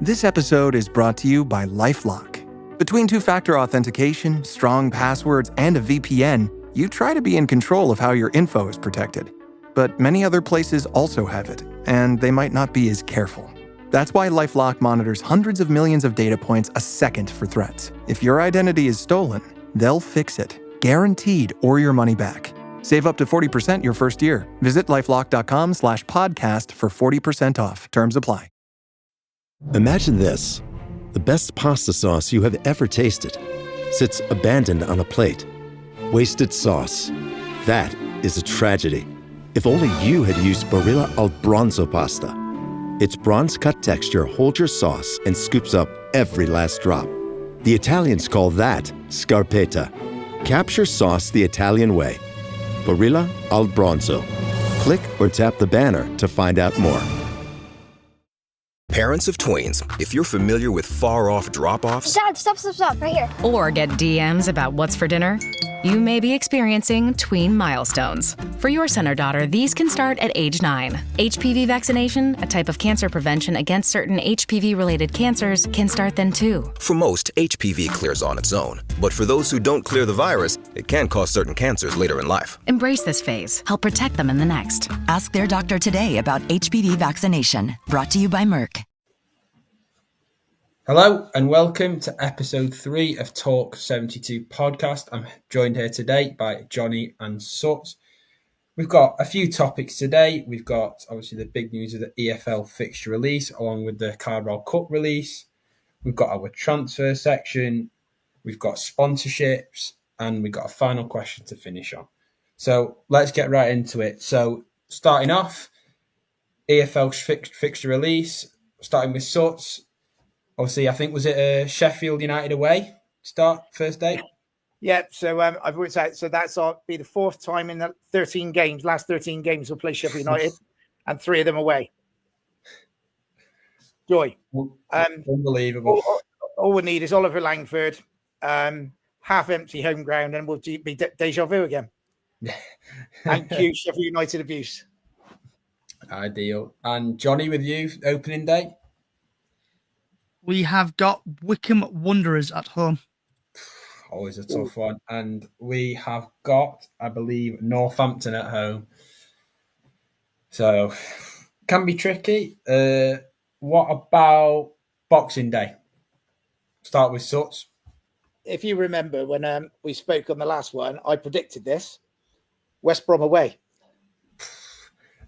This episode is brought to you by LifeLock. Between two-factor authentication, strong passwords, and a VPN, you try to be in control of how your info is protected. But many other places also have it, and they might not be as careful. That's why LifeLock monitors hundreds of millions of data points a second for threats. If your identity is stolen, they'll fix it, guaranteed, or your money back. Save up to 40% your first year. Visit lifelock.com/podcast for 40% off. Terms apply. Imagine this. The best pasta sauce you have ever tasted sits abandoned on a plate. Wasted sauce. That is a tragedy. If only you had used Barilla al Bronzo pasta. Its bronze-cut texture holds your sauce and scoops up every last drop. The Italians call that scarpetta. Capture sauce the Italian way. Barilla al Bronzo. Click or tap the banner to find out more. Parents of tweens, if you're familiar with far-off drop-offs... Dad, stop, right here. Or get DMs about what's for dinner, you may be experiencing tween milestones. For your son or daughter, these can start at age 9. HPV vaccination, a type of cancer prevention against certain HPV-related cancers, can start then too. For most, HPV clears on its own. But for those who don't clear the virus, it can cause certain cancers later in life. Embrace this phase. Help protect them in the next. Ask their doctor today about HPV vaccination. Brought to you by Merck. Hello and welcome to episode 3 of Talk 72 podcast. I'm joined here today by Johnny and Sut. We've got a few topics today. We've got obviously the big news of the EFL fixture release along with the Carabao Cup release. We've got our transfer section. We've got sponsorships and we've got a final question to finish on. So let's get right into it. So starting off, EFL fixture release, starting with Sut. Obviously, I think, was it Sheffield United away start first day? Yeah, so I've worked out. So that's be the fourth time in the last 13 games we'll play Sheffield United, and 3 of them away. Joy. Unbelievable. All we need is Oliver Langford, half empty home ground, and we'll be deja vu again. And cue Sheffield United abuse. Ideal. And Johnny, with you, opening day? We have got Wycombe Wanderers at home. Always a tough one. And we have got, I believe, Northampton at home. So, can be tricky. What about Boxing Day? Start with Suts. If you remember when we spoke on the last one, I predicted this. West Brom away.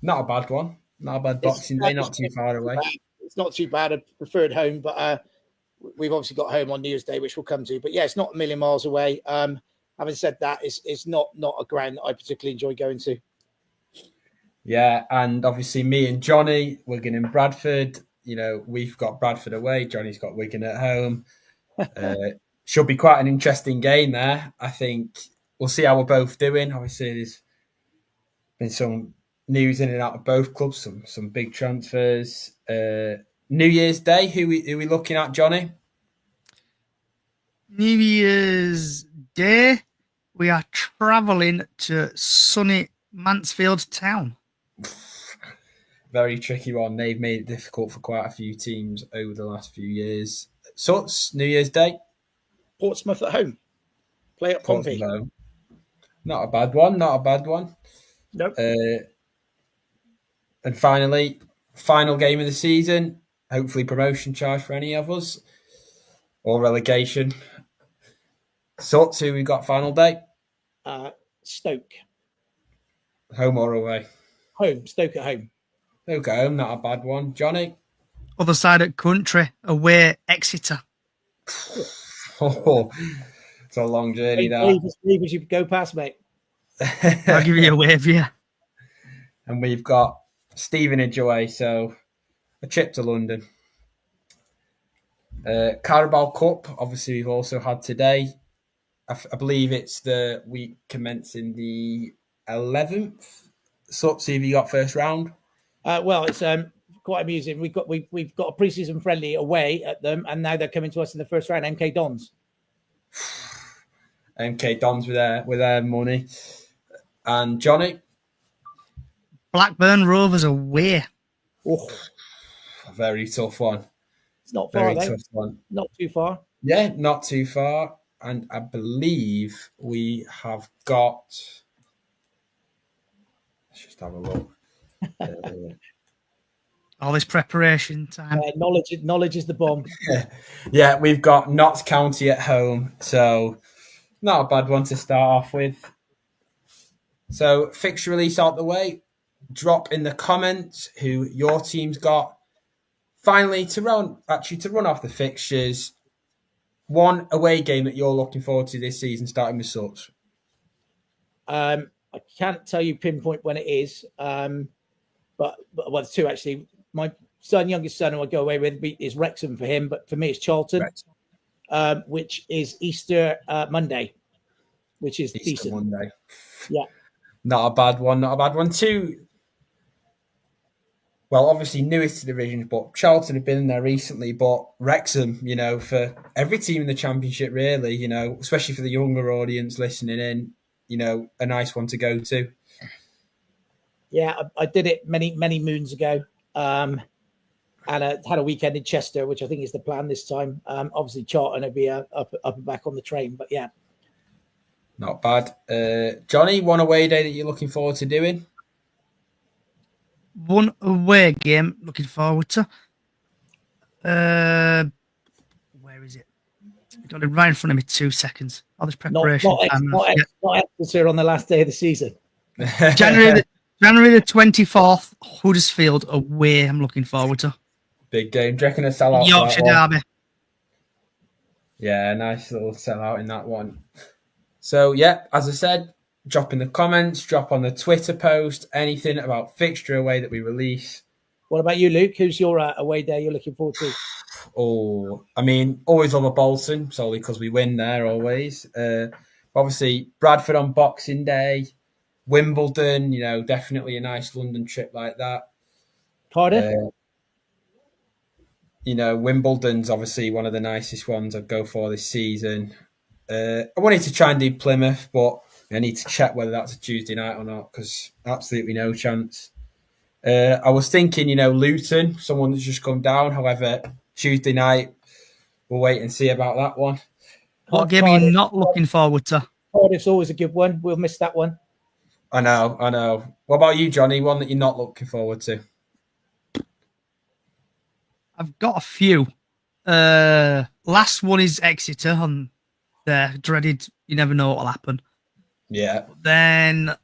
Not a bad one. Not a bad Boxing Day, not too far away. It's not too bad. I preferred home, but we've obviously got home on New Year's Day, which we'll come to. But yeah, it's not a million miles away. Having said that, it's not a ground that I particularly enjoy going to. Yeah, and obviously me and Johnny, Wigan and Bradford. You know, we've got Bradford away. Johnny's got Wigan at home. Should be quite an interesting game there. I think we'll see how we're both doing. Obviously, there's been some news in and out of both clubs, some big transfers. New Year's Day, who we looking at, Johnny? New Year's Day, we are travelling to sunny Mansfield Town. Very tricky one. They've made it difficult for quite a few teams over the last few years. Suts, New Year's Day? Portsmouth at home. Play at Pompey. Not a bad one. Nope. And finally, final game of the season. Hopefully promotion charge for any of us. Or relegation. Suts, who we got final day? Stoke. Home or away? Home. Stoke at home. Stoke at home, not a bad one. Johnny? Other side of country, away Exeter. Oh, it's a long journey that. Leave as you go past, mate. I'll give you a wave, yeah. And we've got Stevenage away, so a trip to London. Carabao Cup, obviously we've also had today. I believe it's the week commencing the 11th. So, see if you got first round. Well, it's quite amusing. We've got a pre-season friendly away at them, and now they're coming to us in the first round. MK Dons. MK Dons with their money. And Johnny? Blackburn Rovers away. Oh, a very tough one. It's not far, Very though. tough one. Not too far. Yeah, not too far. And I believe we have got. Let's just have a look. All this preparation time. Knowledge is the bomb. Yeah, we've got Notts County at home, so not a bad one to start off with. So fixture release out the way. Drop in the comments who your team's got. Finally, to run off the fixtures, one away game that you're looking forward to this season, starting with Suts. I can't tell you pinpoint when it is, but well, two actually. My youngest son, who I go away with, is Wrexham for him, but for me, it's Charlton, which is Easter Monday, which is Easter decent. Monday. Yeah, not a bad one. Two. Well, obviously newest to the divisions, but Charlton have been in there recently. But Wrexham, for every team in the Championship, really, especially for the younger audience listening in, a nice one to go to. Yeah, I did it many moons ago, and I had a weekend in Chester, which I think is the plan this time. Obviously, Charlton will be up and back on the train, but yeah. Not bad. Johnny, one away day that you're looking forward to doing? One away game looking forward to. Where is it? I got it right in front of me. 2 seconds. All this preparation time. Not Exeter on the last day of the season. January the 24th, Huddersfield away. I'm looking forward to. Big game. Do you reckon a sellout? Yorkshire Derby. Yeah, nice little sellout in that one. So, yeah, as I said, drop in the comments, drop on the Twitter post, anything about fixture away that we release. What about you, Luke? Who's your away day you're looking forward to? Oh, I mean, always love a Bolton, solely because we win there always. Obviously, Bradford on Boxing Day, Wimbledon, definitely a nice London trip like that. Cardiff? Wimbledon's obviously one of the nicest ones I'd go for this season. I wanted to try and do Plymouth, but I need to check whether that's a Tuesday night or not because absolutely no chance. I was thinking, Luton, someone that's just come down. However, Tuesday night, we'll wait and see about that one. What game are you not looking forward to? Cardiff's always a good one. We'll miss that one. I know. What about you, Johnny? One that you're not looking forward to? I've got a few. Last one is Exeter on the dreaded. You never know what will happen. Yeah. Then,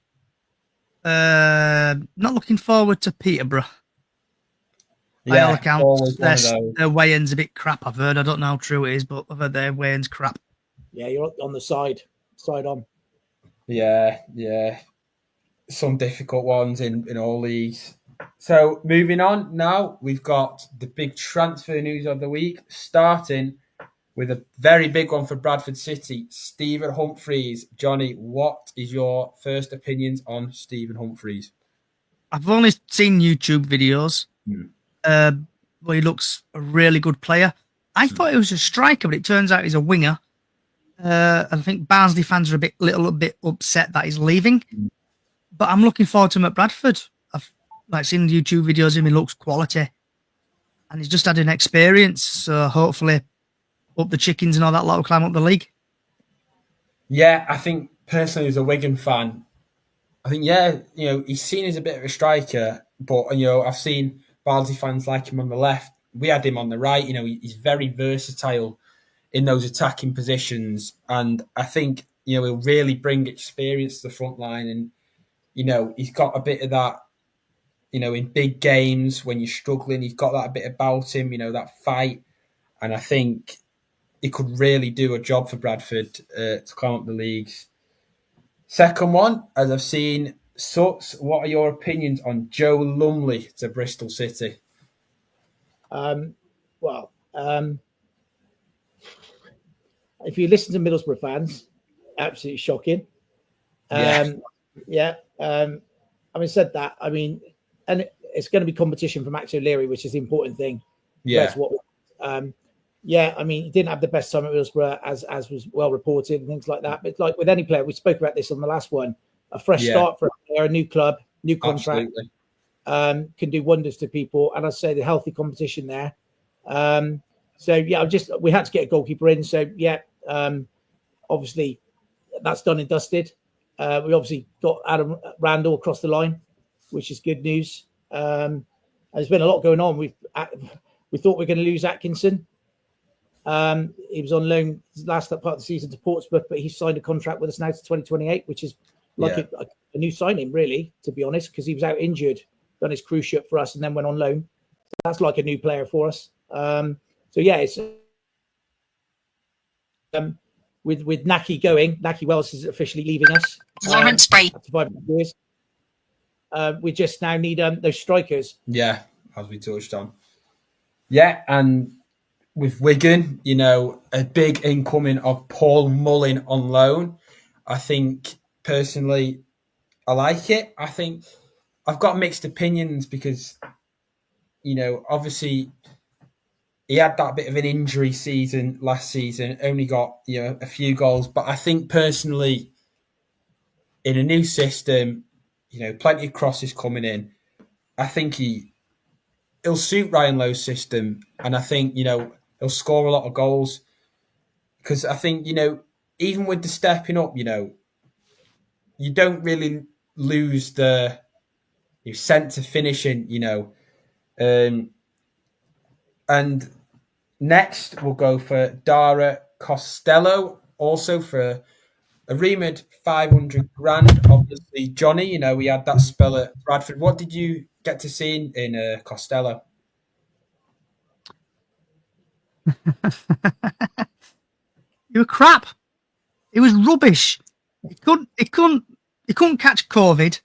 not looking forward to Peterborough. By all accounts, their weigh-in's a bit crap. I've heard. I don't know how true it is, but I've heard their weigh-in's crap. Yeah, you're on the side on. Yeah. Some difficult ones in all leagues. So moving on now, we've got the big transfer news of the week, starting with a very big one for Bradford City, Stephen Humphreys. Johnny, what is your first opinions on Stephen Humphreys? I've only seen YouTube videos. Where he looks a really good player. I thought he was a striker, but it turns out he's a winger. I think Barnsley fans are a little bit upset that he's leaving. But I'm looking forward to him at Bradford. I've seen YouTube videos of him. He looks quality. And he's just had an experience. So hopefully up the chickens and all that lot will climb up the league. Yeah, I think personally as a Wigan fan, I think, he's seen as a bit of a striker. But, I've seen Barnsley fans like him on the left. We had him on the right. He's very versatile in those attacking positions. And I think, he'll really bring experience to the front line. And, he's got a bit of that, in big games when you're struggling, he's got that a bit about him, that fight. And I think he could really do a job for Bradford to climb up the leagues. Second one, as I've seen, Suts, what are your opinions on Joe Lumley to Bristol City? If you listen to Middlesbrough fans, absolutely shocking. Having said that, and it's going to be competition for Max O'Leary, which is the important thing. Yeah. That's what. He didn't have the best time at Middlesbrough, as was well reported and things like that. But like with any player, we spoke about this on the last one. A fresh start for a player, a new club, new contract, can do wonders to people. And I'd say the healthy competition there. So yeah, we had to get a goalkeeper in. So yeah, obviously that's done and dusted. We obviously got Adam Randall across the line, which is good news. There's been a lot going on. We thought we were going to lose Atkinson. He was on loan last part of the season to Portsmouth, but he signed a contract with us now to 2028, which is like a new signing, really, to be honest, because he was out injured, done his cruise ship for us, and then went on loan. So that's like a new player for us. So yeah, it's with Naki going. Naki Wells is officially leaving us. Lawrence Spray. After 5 years. We just now need those strikers. Yeah, as we touched on. Yeah, and with Wigan, a big incoming of Paul Mullin on loan. I think, personally, I like it. I think I've got mixed opinions because, obviously he had that bit of an injury season last season, only got, a few goals. But I think, personally, in a new system, plenty of crosses coming in. I think he'll suit Ryan Lowe's system, and I think, he'll score a lot of goals. Because I think, even with the stepping up, you don't really lose the sense of finishing, and next we'll go for Dara Costello, also for a rumoured 500 grand. Obviously, Johnny, we had that spell at Bradford. What did you get to see in Costello? You were crap. It was rubbish. He couldn't catch COVID.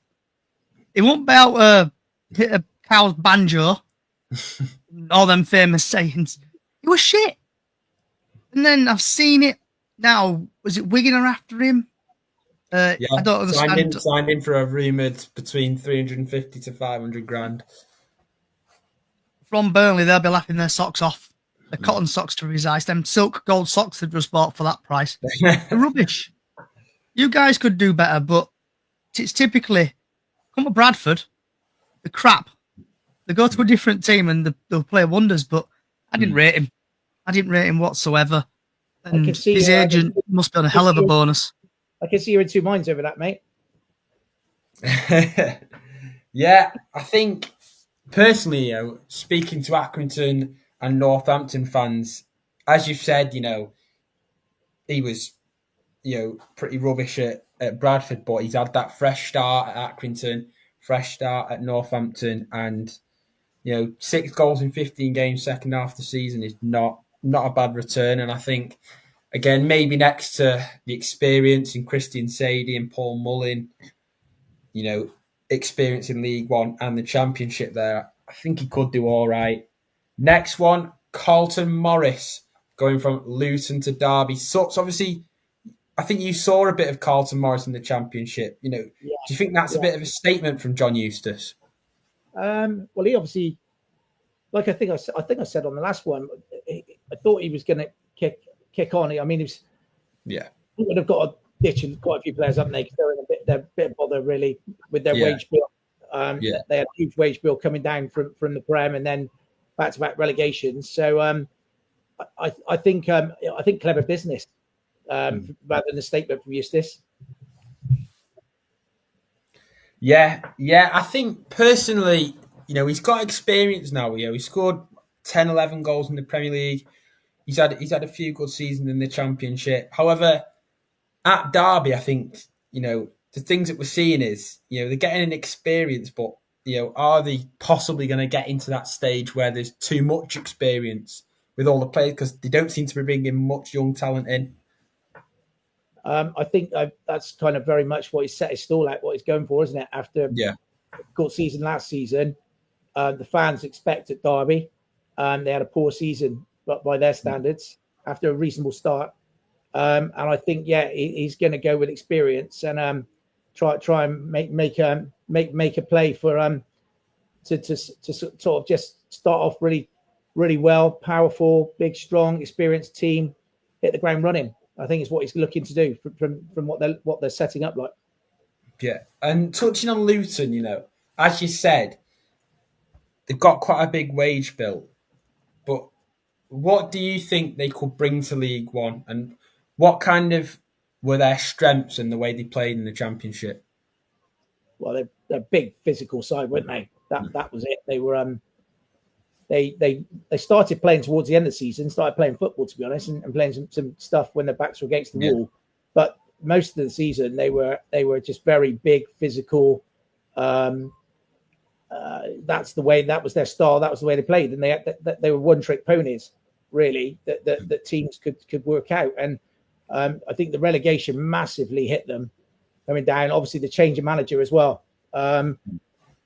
He won't be able to hit a cow's banjo. All them famous sayings. It was shit. And then I've seen it now. Was it Wigan are after him? I don't understand. Signed in for a rumoured between 350 to 500 grand. From Burnley, they'll be laughing their socks off. The cotton socks to his eyes. Them silk gold socks they've just bought for that price. They're rubbish. You guys could do better, but it's typically come to Bradford, the crap. They go to a different team and they'll play wonders, but I didn't rate him. I didn't rate him whatsoever. And his agent must be on a hell of a bonus. I can see you're in two minds over that, mate. Yeah, I think personally, speaking to Accrington and Northampton fans, as you've said, he was, pretty rubbish at Bradford, but he's had that fresh start at Accrington, fresh start at Northampton, and 6 goals in 15 games second half of the season is not a bad return. And I think, again, maybe next to the experience in Christian Sadie and Paul Mullin, experience in League One and the Championship there, I think he could do all right. Next one, Carlton Morris, going from Luton to Derby. So obviously, I think you saw a bit of Carlton Morris in the Championship. Do you think that's a bit of a statement from John Eustace? Well, he obviously, like I think I said on the last one, I thought he was going to kick on. I mean, he would have got a ditch and quite a few players, haven't they? Because they're a bit bother really with their wage bill. They had a huge wage bill coming down from the Prem and then back-to-back relegation. So I think clever business rather than a statement from Eustace. Yeah. I think personally, he's got experience now. He scored 10, 11 goals in the Premier League. He's had a few good seasons in the Championship. However, at Derby, I think, the things that we're seeing is, they're getting an experience, but, are they possibly going to get into that stage where there's too much experience with all the players because they don't seem to be bringing much young talent in? I think that's kind of very much what he's set his stall at, what he's going for, isn't it? After a good season last season, the fans expect at Derby, they had a poor season, but by their standards, after a reasonable start. And I think, he's going to go with experience and try and make a play for to sort of just start off really, really well, powerful, big, strong, experienced team, hit the ground running. I think it's what he's looking to do from what they're setting up like. Yeah, and touching on Luton, as you said, they've got quite a big wage bill, but what do you think they could bring to League One, and what kind of were their strengths in the way they played in the Championship? Well, they're a big physical side, weren't they? That was it. They were they started playing towards the end of the season, started playing football, to be honest, and playing some stuff when their backs were against the wall. But most of the season, they were just very big, physical. That's the way. That was their style. That was the way they played, and they were one-trick ponies, really. That teams could work out, and I think the relegation massively hit them coming down. Obviously, the change of manager as well,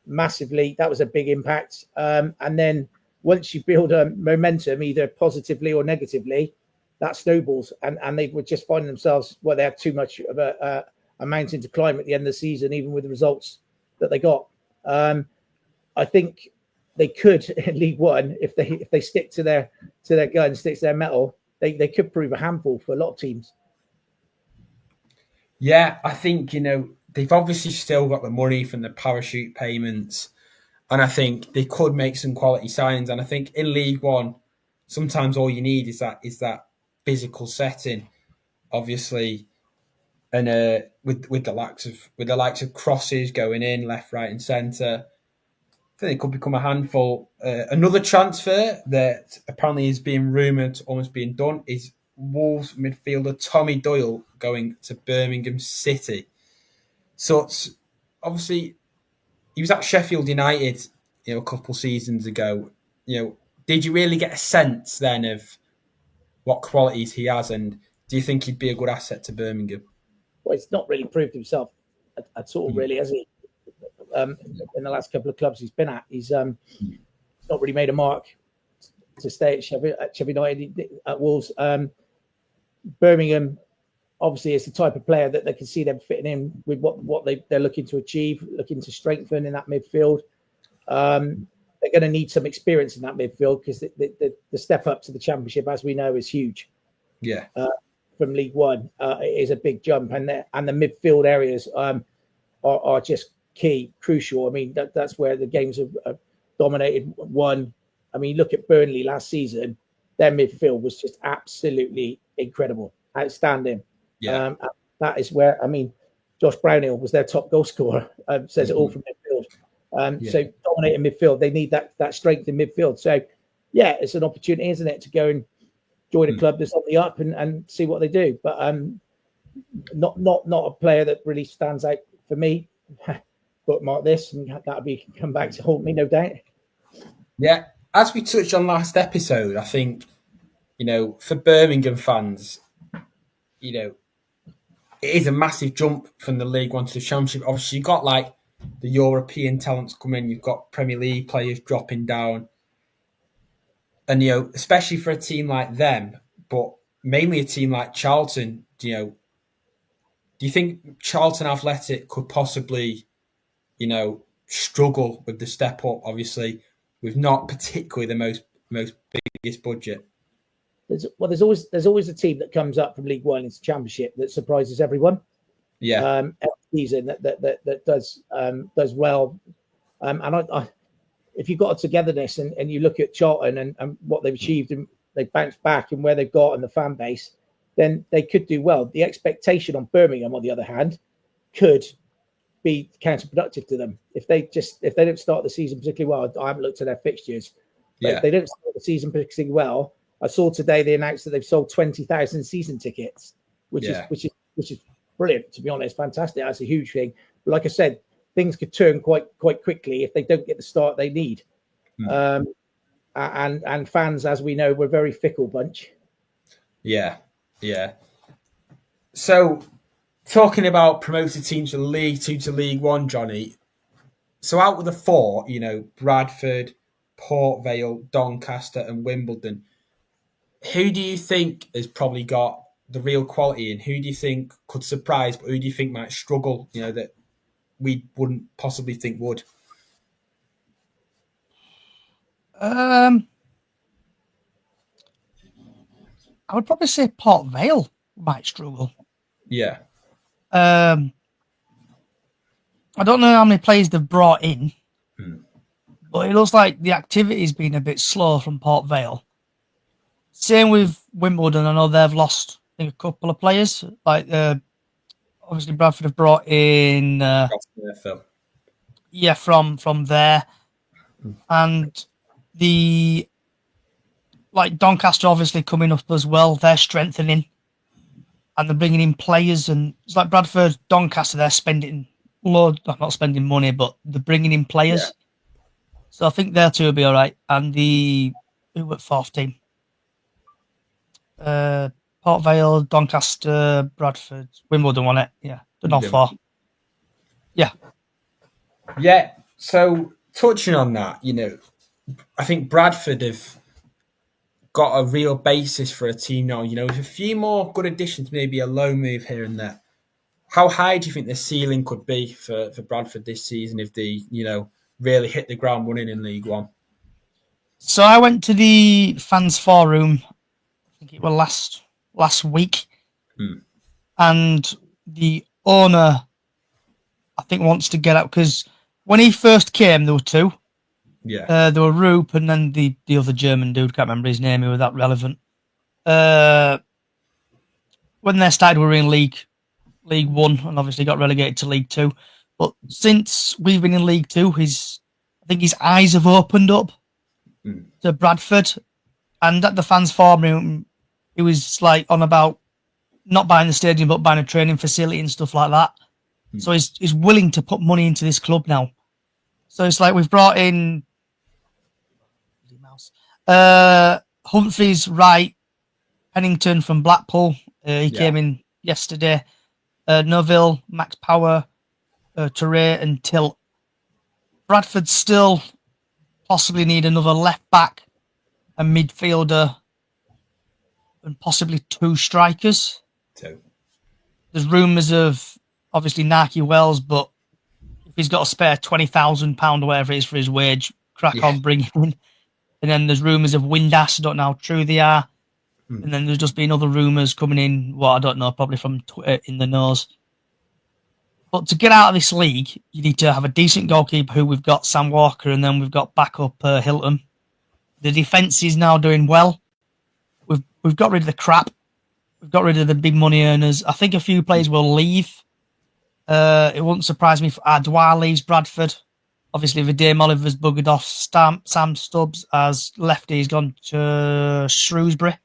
massively. That was a big impact. And then once you build a momentum, either positively or negatively, that snowballs, and they would just find themselves, well, they had too much of a mountain to climb at the end of the season, even with the results that they got. I think they could in League One, if they stick to their guns, stick to their metal, they could prove a handful for a lot of teams. Yeah, I think, they've obviously still got the money from the parachute payments, and I think they could make some quality signings. And I think in League One, sometimes all you need is that physical setting, obviously, and with the likes of crosses going in left, right, and centre. I think it could become a handful. Another transfer that apparently is being rumoured, almost being done, is Wolves midfielder Tommy Doyle going to Birmingham City. So it's obviously he was at Sheffield United, a couple seasons ago. Did you really get a sense then of what qualities he has, and do you think he'd be a good asset to Birmingham? Well, he's not really proved himself at all, really, has he? In the last couple of clubs he's been at, he's not really made a mark to stay at Sheffield United, at Wolves. Birmingham, obviously, is the type of player that they can see them fitting in with what they're looking to achieve, looking to strengthen in that midfield. They're going to need some experience in that midfield because the step up to the Championship, as we know, is huge. Yeah. From League One, it is a big jump, and the midfield areas are just key, crucial. I mean, that's where the games have dominated. I mean, look at Burnley last season. Their midfield was just absolutely incredible, outstanding. Yeah. That is where, I mean, Josh Brownhill was their top goal scorer. Says it all from midfield. So dominating midfield, they need that strength in midfield. So, yeah, it's an opportunity, isn't it, to go and join a club that's on the up and see what they do. But not a player that really stands out for me. Bookmark this, and that'll be come back to haunt me, no doubt. Yeah, as we touched on last episode, I think for Birmingham fans, it is a massive jump from the League One to the Championship. Obviously, you've got like the European talents coming, you've got Premier League players dropping down, and especially for a team like them, but mainly a team like Charlton, do you think Charlton Athletic could possibly struggle with the step up, obviously, with not particularly the most biggest budget? There's always a team that comes up from League One into Championship that surprises everyone. Yeah. Every season that does well. And if you've got a togetherness and you look at Charlton and what they've achieved and they bounce back and where they've got and the fan base, then they could do well. The expectation on Birmingham, on the other hand, could be counterproductive to them if they don't start the season particularly well. I haven't looked at their fixtures, but if they don't start the season particularly well, I saw today they announced that they've sold 20,000 season tickets, which is brilliant. To be honest, fantastic. That's a huge thing. But like I said, things could turn quite quickly if they don't get the start they need. And fans, as we know, we're a very fickle bunch. Yeah. So, talking about promoted teams from League Two to League One, Johnny. So out of the four, Bradford, Port Vale, Doncaster, and Wimbledon, who do you think has probably got the real quality, and who do you think could surprise, but who do you think might struggle? That we wouldn't possibly think would. I would probably say Port Vale might struggle. Yeah. I don't know how many players they've brought in, but it looks like the activity's been a bit slow from Port Vale. Same with Wimbledon. I know they've lost, I think, a couple of players. Like, obviously, Bradford have brought in, from there, and Doncaster obviously coming up as well. They're strengthening, and they're bringing in players. And it's like Bradford, Doncaster. They're spending not spending money, but they're bringing in players. Yeah. So I think their two will be all right. And who were fourth team? Port Vale, Doncaster, Bradford, Wimbledon won it. Yeah, they're not far. Yeah. Yeah. So touching on that, I think Bradford have got a real basis for a team now. With a few more good additions, maybe a low move here and there. How high do you think the ceiling could be for Bradford this season if they, really hit the ground running in League One? So I went to the fans forum, I think it was last week, and the owner, I think, wants to get out because when he first came, there were two. Yeah. There were Roop and then the other German dude, can't remember his name, who was that relevant. When they started, we were in League One and obviously got relegated to League Two. But since we've been in League Two, I think his eyes have opened up to Bradford. And at the fans forum, he was like on about not buying the stadium, but buying a training facility and stuff like that. So he's willing to put money into this club now. So it's like we've brought in Humphreys, Wright, Pennington from Blackpool. He came in yesterday. Noville, Max Power, Touré and Tilt. Bradford still possibly need another left back, a midfielder, and possibly two strikers. There's rumours of obviously Naki Wells, but if he's got to spare £20,000 or whatever it is for his wage, crack on, bring him in. And then there's rumours of Windass, I don't know how true they are. And then there's just been other rumours coming in, I don't know, probably from Twitter in the nose. But to get out of this league, you need to have a decent goalkeeper who we've got, Sam Walker, and then we've got backup Hilton. The defence is now doing well. We've got rid of the crap. We've got rid of the big money earners. I think a few players will leave. It wouldn't surprise me if Ardois leaves Bradford. Obviously, Vadim Oliver's buggered off. Sam Stubbs as lefty. He's gone to Shrewsbury.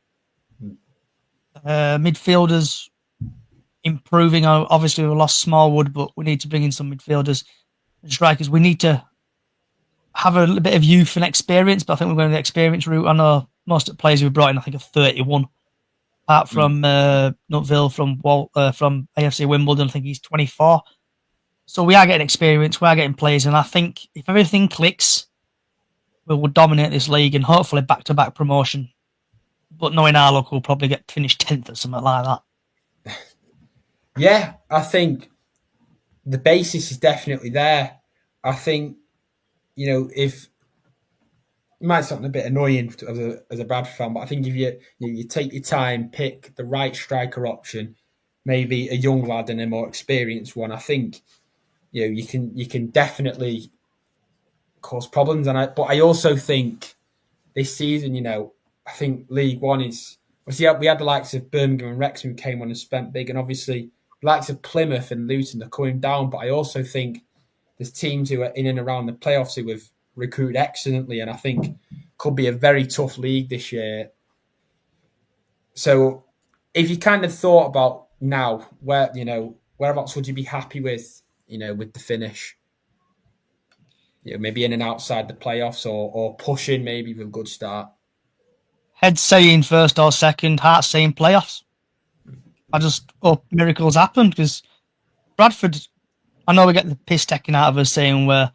Midfielders improving. Obviously, we lost Smallwood, but we need to bring in some midfielders and strikers. We need to have a little bit of youth and experience, but I think we're going the experience route. I know most of the players we brought in, I think, are 31. Apart from Nutville from AFC Wimbledon, I think he's 24. So we are getting experience, we are getting players, and I think if everything clicks, we will dominate this league and hopefully back-to-back promotion. But knowing our luck, we'll probably get finished 10th or something like that. Yeah, I think the basis is definitely there. I think, if it might sound a bit annoying as a Bradford fan, but I think if you take your time, pick the right striker option, maybe a young lad and a more experienced one, I think you can definitely cause problems. But I also think this season, I think League One is obviously we had the likes of Birmingham and Wrexham who came on and spent big, and obviously the likes of Plymouth and Luton are coming down. But I also think there's teams who are in and around the playoffs who have recruited excellently, and I think could be a very tough league this year. So if you kind of thought about now, whereabouts would you be happy with, with the finish? Maybe in and outside the playoffs or pushing maybe with a good start. Head saying first or second, heart saying playoffs. I just hope miracles happen because Bradford, I know we get the piss taken out of us saying we're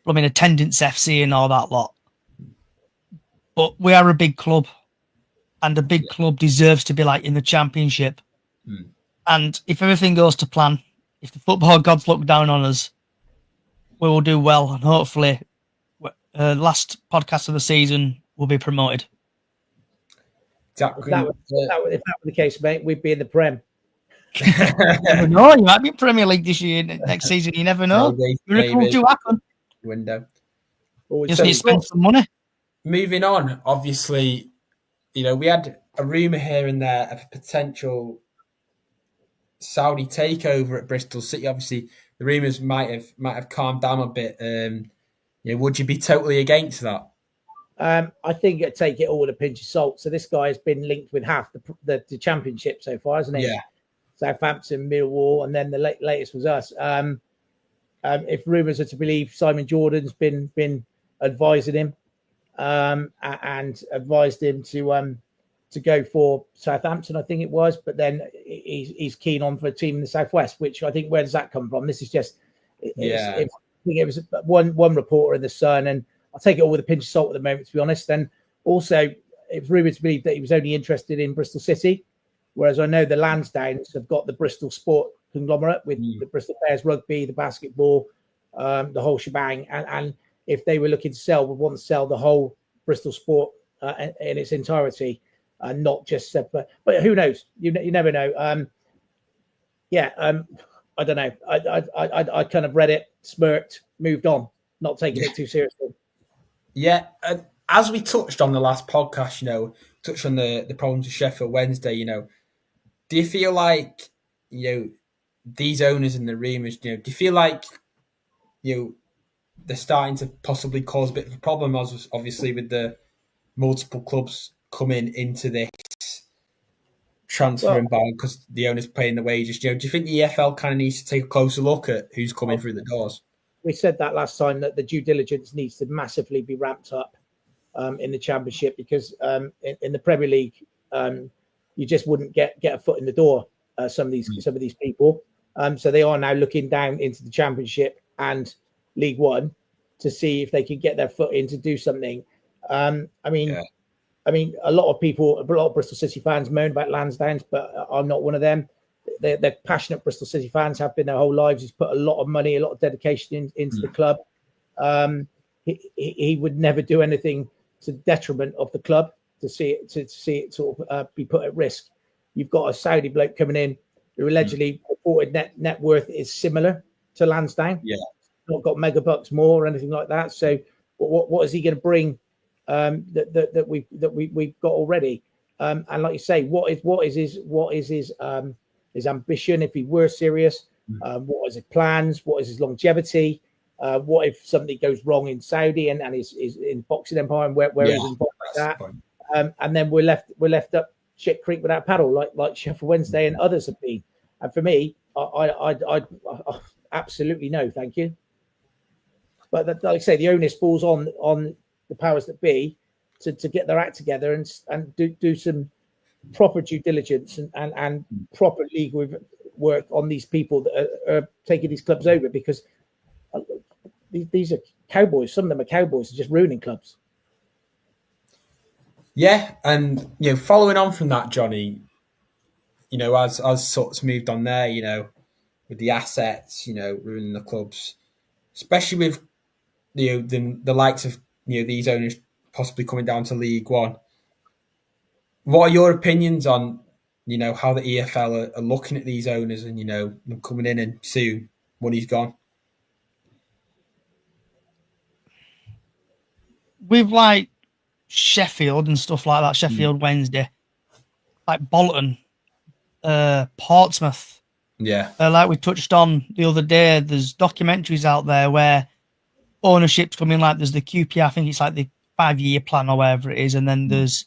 attendance FC and all that lot. But we are a big club, and a big club deserves to be like in the Championship. And if everything goes to plan, if the football gods look down on us, we will do well, and hopefully, last podcast of the season, we'll be promoted. Exactly. If that were the case, mate, we'd be in the Prem. You never know. You might be in Premier League this year, next season. You never know. Miracles do happen. Window. Just need to spend some money. Moving on, obviously, we had a rumour here and there of a potential Saudi takeover at Bristol City. Obviously, the rumours might have calmed down a bit. Would you be totally against that? I think I'd take it all with a pinch of salt. So this guy has been linked with half the championship so far, hasn't he? Yeah. Southampton, Millwall, and then the latest was us. If rumours are to believe, Simon Jordan's been advising him and advised him to go for Southampton, I think it was. But then he's keen on for a team in the Southwest, which I think, where does that come from? This is just I think it was one reporter in the Sun, and I'll take it all with a pinch of salt at the moment, to be honest. And also, it's rumoured to believe that he was only interested in Bristol City, whereas I know the Lansdowns have got the Bristol Sport conglomerate with the Bristol Bears rugby, the basketball, the whole shebang. And if they were looking to sell, would want to sell the whole Bristol Sport in its entirety, and not just separate. But who knows? You never know. I don't know. I kind of read it, smirked, moved on, not taking it too seriously. Yeah, and as we touched on the last podcast, touched on the problems of Sheffield Wednesday. Do you feel like these owners and the rumours? Do you feel like they're starting to possibly cause a bit of a problem, as obviously with the multiple clubs coming into this transfer environment because the owners paying the wages? Do you think the EFL kind of needs to take a closer look at who's coming through the doors? We said that last time, that the due diligence needs to massively be ramped up in the Championship, because in the Premier League, you just wouldn't get a foot in the door. Some of these people, so they are now looking down into the Championship and League One to see if they can get their foot in to do something. I mean, a lot of Bristol City fans moan about Lansdowns, but I'm not one of them. They're passionate Bristol City fans, have been their whole lives. He's put a lot of money, a lot of dedication into the club. He would never do anything to the detriment of the club to see it sort of be put at risk. You've got a Saudi bloke coming in who allegedly reported net worth is similar to Lansdown. Yeah, not got mega bucks more or anything like that. So what is he going to bring that we've got already? And like you say, what is his ambition if he were serious? What is his plans? What is his longevity? What if something goes wrong in Saudi and is in boxing empire, and where is involved like that? And then we're left up shit creek without paddle, like Sheffield Wednesday and others have been. And for me, I absolutely no, thank you. But like I say, the onus falls on the powers that be to get their act together and do some proper due diligence and proper legal work on these people that are taking these clubs over, because these are cowboys. Some of them are cowboys, just ruining clubs. Yeah, and following on from that, Johnny, as sorts moved on there, with the assets, ruining the clubs, especially with the likes of these owners possibly coming down to League One. What are your opinions on how the EFL are looking at these owners and them coming in and soon money's gone? With like Sheffield and stuff like that, Sheffield Wednesday, like Bolton, Portsmouth. Yeah. Like we touched on the other day, there's documentaries out there where ownership's coming, like there's the QPR, I think it's like the 5-year plan or whatever it is, and then there's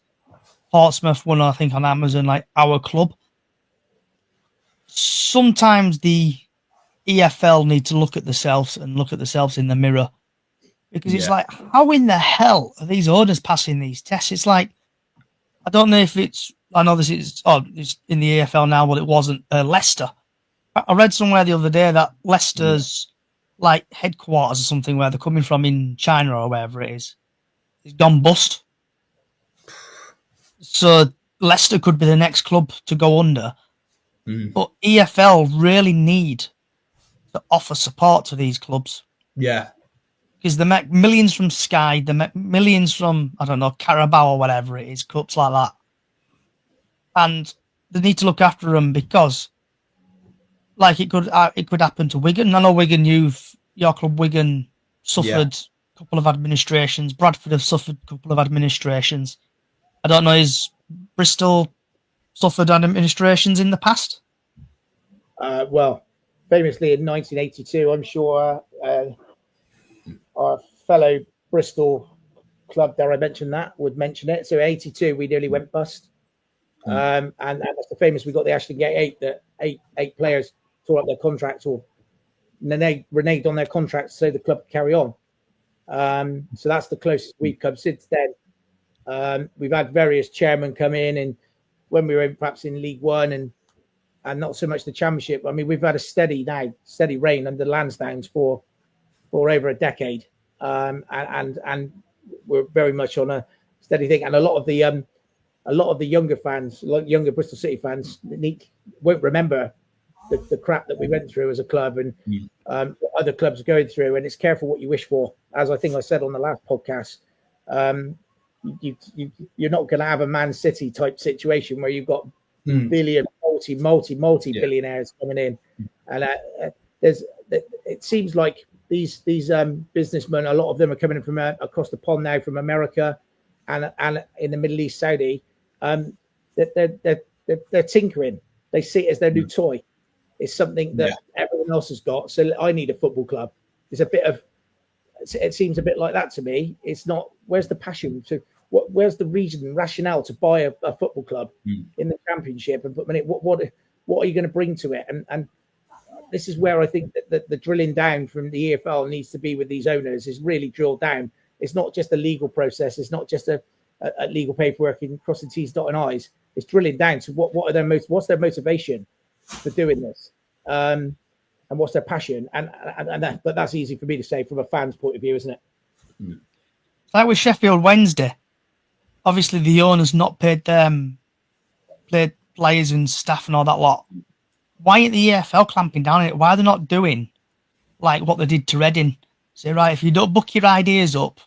Portsmouth one, I think, on Amazon, like Our Club. Sometimes the EFL need to look at themselves in the mirror, because it's like, how in the hell are these owners passing these tests? It's like, I don't know if I know it's in the EFL now, but it wasn't Leicester. I read somewhere the other day that Leicester's like headquarters or something, where they're coming from in China or wherever it is, it's gone bust. So Leicester could be the next club to go under. But EFL really need to offer support to these clubs. Yeah. Because they make millions from Sky, they make millions from, I don't know, Carabao or whatever it is, cups like that. And they need to look after them, because like it could happen to Wigan. I know Wigan, your club Wigan suffered a couple of administrations. Bradford have suffered a couple of administrations. I don't know, is Bristol suffered administrations in the past? Well, famously in 1982, I'm sure our fellow Bristol club there, I mentioned that, would mention it. So 82, we nearly went bust. And that's the famous, we got the Ashton Gate 8, that eight players tore up their contracts or reneged on their contracts so the club could carry on. So that's the closest we've come since then. We've had various chairmen come in, and when we were perhaps in League One and not so much the Championship. I mean, we've had a steady reign under Lansdowne for over a decade, and we're very much on a steady thing. And a lot of the younger fans, like younger Bristol City fans, won't remember the crap that we went through as a club and other clubs are going through. And it's careful what you wish for, as I think I said on the last podcast. You're not going to have a Man City type situation where you've got multi billionaires coming in, and it seems like these businessmen, a lot of them are coming in from across the pond now, from America and in the Middle East, Saudi. They're tinkering. They see it as their new toy. It's something that everyone else has got. So I need a football club. It seems a bit like that to me. It's not. Where's the passion to? Where's the reason and rationale to buy a football club in the Championship and put money? What are you going to bring to it? And this is where I think that the drilling down from the EFL needs to be with these owners, is really drilled down. It's not just a legal process. It's not just a legal paperwork and crossing T's, dotting I's. It's drilling down to what's their motivation for doing this, and what's their passion. But that's easy for me to say from a fan's point of view, isn't it? Like with Sheffield Wednesday, obviously the owners not paid them, played players and staff and all that lot. Why ain't the EFL clamping down on it? Why are they not doing like what they did to Reading? Say, right, if you don't book your ideas up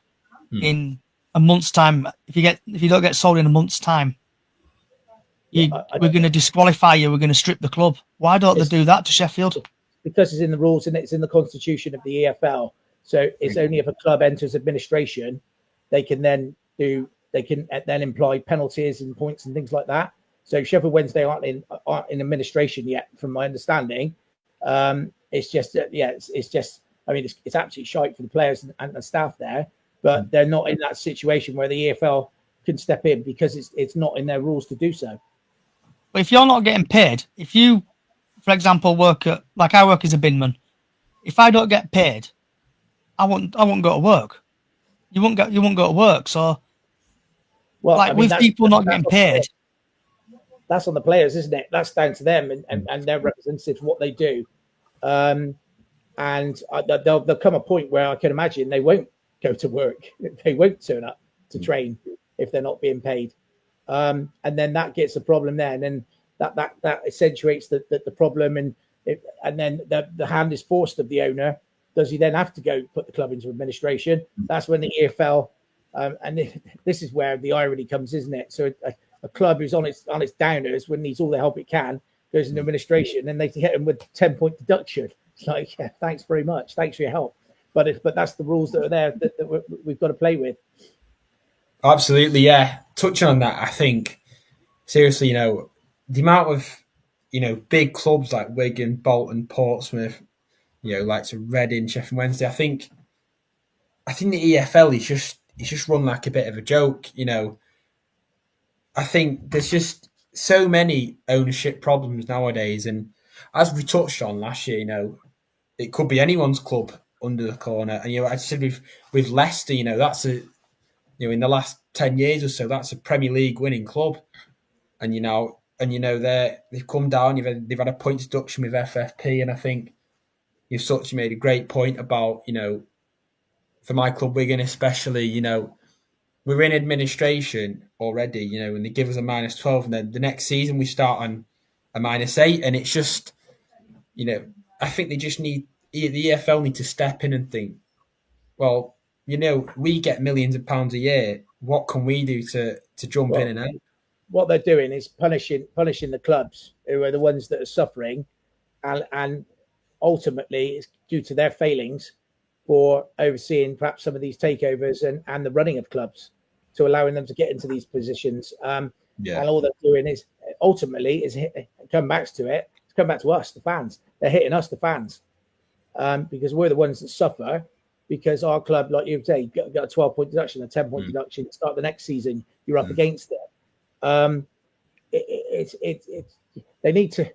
in a month's time, if you don't get sold in a month's time, we're going to disqualify you. We're going to strip the club. Why don't they do that to Sheffield? Because it's in the rules and it's in the constitution of the EFL. So it's only if a club enters administration, they can then imply penalties and points and things like that. So Sheffield Wednesday aren't in administration yet, from my understanding. It's just I mean, it's absolutely shite for the players and the staff there, but they're not in that situation where the EFL can step in because it's not in their rules to do so. But if you're not getting paid, if you, for example, I work as a binman, if I don't get paid, I won't go to work. You won't go to work. So, with people not getting paid, that's on the players, isn't it? That's down to them and their representatives, what they do. And there'll come a point where I can imagine they won't go to work. They won't turn up to train if they're not being paid. And then that gets a problem there. And then that accentuates the problem. And then the hand is forced of the owner. Does he then have to go put the club into administration? That's when the EFL, and this is where the irony comes, isn't it? So a club who's on its downers, when needs all the help it can, goes into administration, and they hit them with 10-point deduction. It's like, yeah, thanks very much, thanks for your help. But that's the rules that are there that we've got to play with. Absolutely, yeah. Touching on that, I think seriously, the amount of big clubs like Wigan, Bolton, Portsmouth, like to Reading, Sheffield Wednesday. I think the EFL is just run like a bit of a joke. I think there's just so many ownership problems nowadays, and as we touched on last year, it could be anyone's club under the corner. And I said with Leicester, that's in the last 10 years or so, that's a Premier League winning club, and they've come down. They've had a point deduction with FFP, and I think you've made a great point about for my club Wigan especially, we're in administration already, and they give us a -12, and then the next season we start on a -8, and it's just, I think they just need, the EFL need to step in and think, well, we get millions of pounds a year. What can we do to jump in and out? What they're doing is punishing the clubs who are the ones that are suffering, and ultimately it's due to their failings for overseeing perhaps some of these takeovers and the running of clubs, to allowing them to get into these positions. Yeah. And all they're doing is ultimately come back to us, the fans. They're hitting us, the fans, because we're the ones that suffer. Because our club, like you say, got a 12-point deduction, a 10-point deduction. Start the next season, you're up against it. They need to.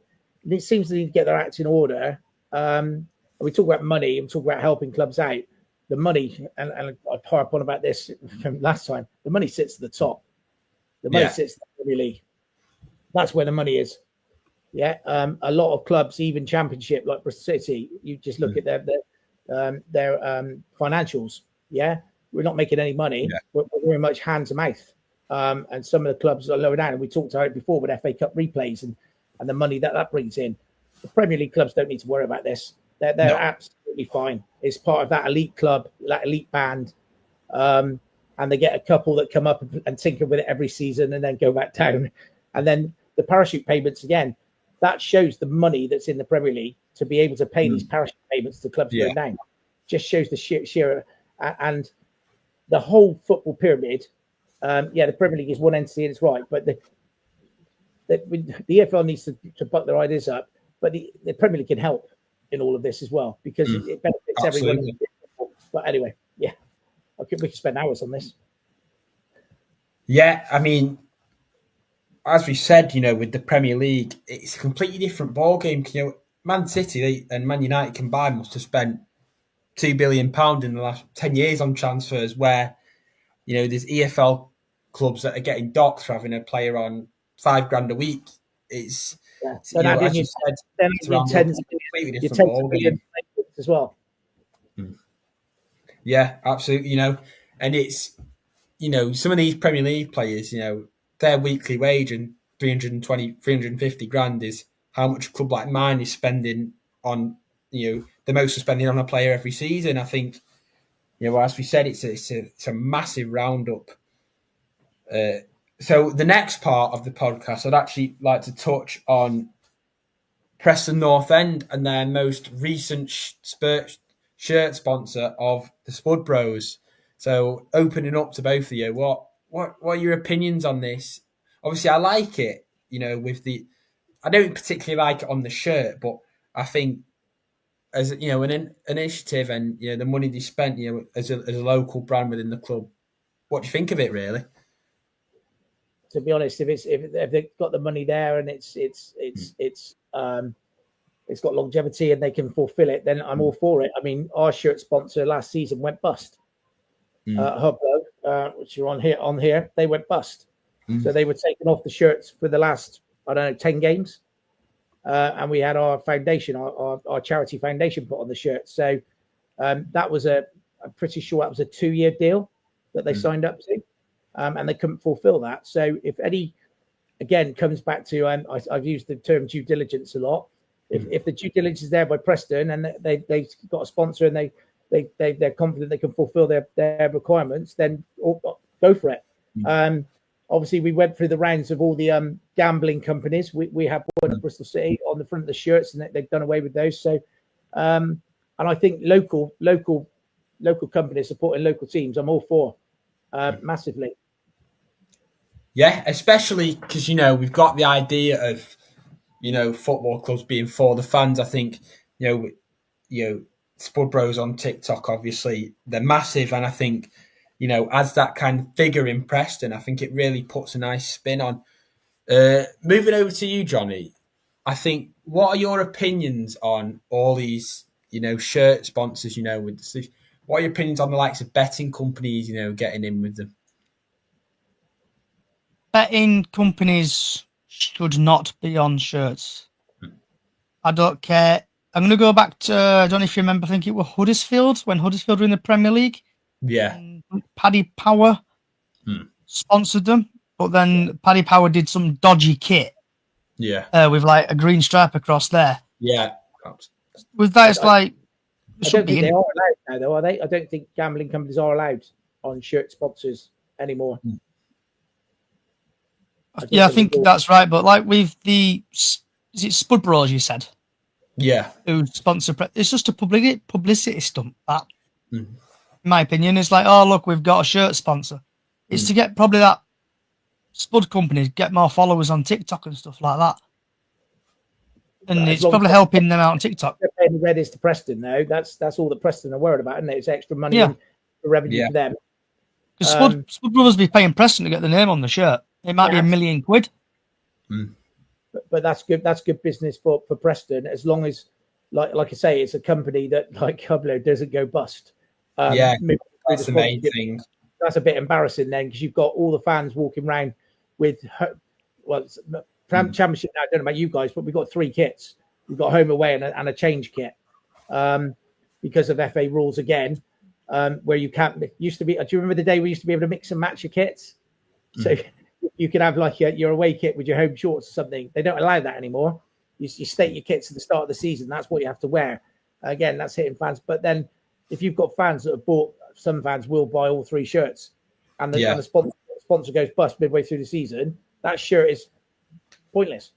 It seems they need to get their acts in order. We talk about money and talk about helping clubs out. The money, and I harp on about this from last time. The money sits at the top. The money sits in the Premier League. That's where the money is. Yeah. A lot of clubs, even Championship, like Bristol City, you just look at their financials. Yeah, we're not making any money. Yeah. We're very much hand to mouth. And some of the clubs are lower down. And we talked about it before with FA Cup replays and the money that brings in. The Premier League clubs don't need to worry about this. They're absolutely fine. It's part of that elite club, that elite band. And they get a couple that come up and tinker with it every season and then go back down. And then the parachute payments again, that shows the money that's in the Premier League to be able to pay these parachute payments to clubs going down. Just shows the sheer and the whole football pyramid. The Premier League is one entity and it's right, but the EFL needs to buck their ideas up, but the Premier League can help in all of this as well because it benefits everyone. But anyway, we could spend hours on this. Yeah, I mean, as we said, with the Premier League, it's a completely different ballgame. Man City and Man United combined must have spent £2 billion in the last 10 years on transfers where, there's EFL clubs that are getting docked for having a player on $5,000 a week. It's, as you said, it's around a completely different ballgame as well. Yeah, absolutely. And it's, some of these Premier League players, their weekly wage and 350 grand is how much a club like mine is spending on, the most are spending on a player every season. I think, as we said, it's a massive roundup. So the next part of the podcast, I'd actually like to touch on Preston North End and their most recent shirt sponsor of the Spud Bros. So opening up to both of you, what are your opinions on this? Obviously, I like it, I don't particularly like it on the shirt, but I think as an initiative and the money they spent, as a local brand within the club, what do you think of it, really? To be honest, if they've got the money there and it's got longevity and they can fulfill it, then I'm all for it. I mean, our shirt sponsor last season went bust. Hublo, which are on here, they went bust. So they were taken off the shirts for the last 10 games. And we had our foundation, our charity foundation put on the shirt. So that was I'm pretty sure that was a 2-year deal that they signed up to. And they couldn't fulfill that. So if Eddie, again, comes back to, I've used the term due diligence a lot. If the due diligence is there by Preston and they've got a sponsor and they're confident they can fulfill their requirements, then go for it. Obviously, we went through the rounds of all the gambling companies. We have one at Bristol City on the front of the shirts, and they've done away with those. So, and I think local companies supporting local teams, I'm all for massively. Yeah, especially because we've got the idea of football clubs being for the fans. I think Spud Bros on TikTok, obviously they're massive, and I think as that kind of figure in Preston, I think it really puts a nice spin on. Moving over to you, Johnny, I think, what are your opinions on all these shirt sponsors? What are your opinions on the likes of betting companies getting in with them? Betting companies should not be on shirts. I don't care. I'm going to go back to, I don't know if you remember, I think it was Huddersfield, when Huddersfield were in the Premier League. Yeah. Paddy Power sponsored them, but then Paddy Power did some dodgy kit. Yeah. With like a green stripe across there. Yeah. With that, it's like... I don't think they are allowed now, though, are they? I don't think gambling companies are allowed on shirt sponsors anymore. I think that's right. But like with is it Spud Bros, you said? Yeah. Who sponsor? It's just a publicity stunt. That, in my opinion, it's like, oh look, we've got a shirt sponsor. It's to get probably that spud companies get more followers on TikTok and stuff like that. And As it's long probably as helping them out on TikTok. they're paying the Redis to Preston, though. That's all that Preston are worried about, isn't it? It's extra money Yeah. in for revenue for them. Because Spud Brothers be paying Preston to get the name on the shirt. It might be £1 million. But that's good. That's good business for Preston, as long as, like I say, it's a company that, like Hublo, doesn't go bust. That's the main thing. That's a bit embarrassing then, because you've got all the fans walking around with, Championship now. I don't know about you guys, but we've got 3 kits. We've got home, away, and a change kit, because of FA rules again, where you can't. Used to be. Do you remember the day we used to be able to mix and match your kits? So you could have like your away kit with your home shorts or something. They don't allow that anymore. You state your kits at the start of the season. That's what you have to wear. Again, that's hitting fans. But then, if you've got fans that have bought, some fans will buy all 3 shirts, and the sponsor goes bust midway through the season. That shirt is pointless.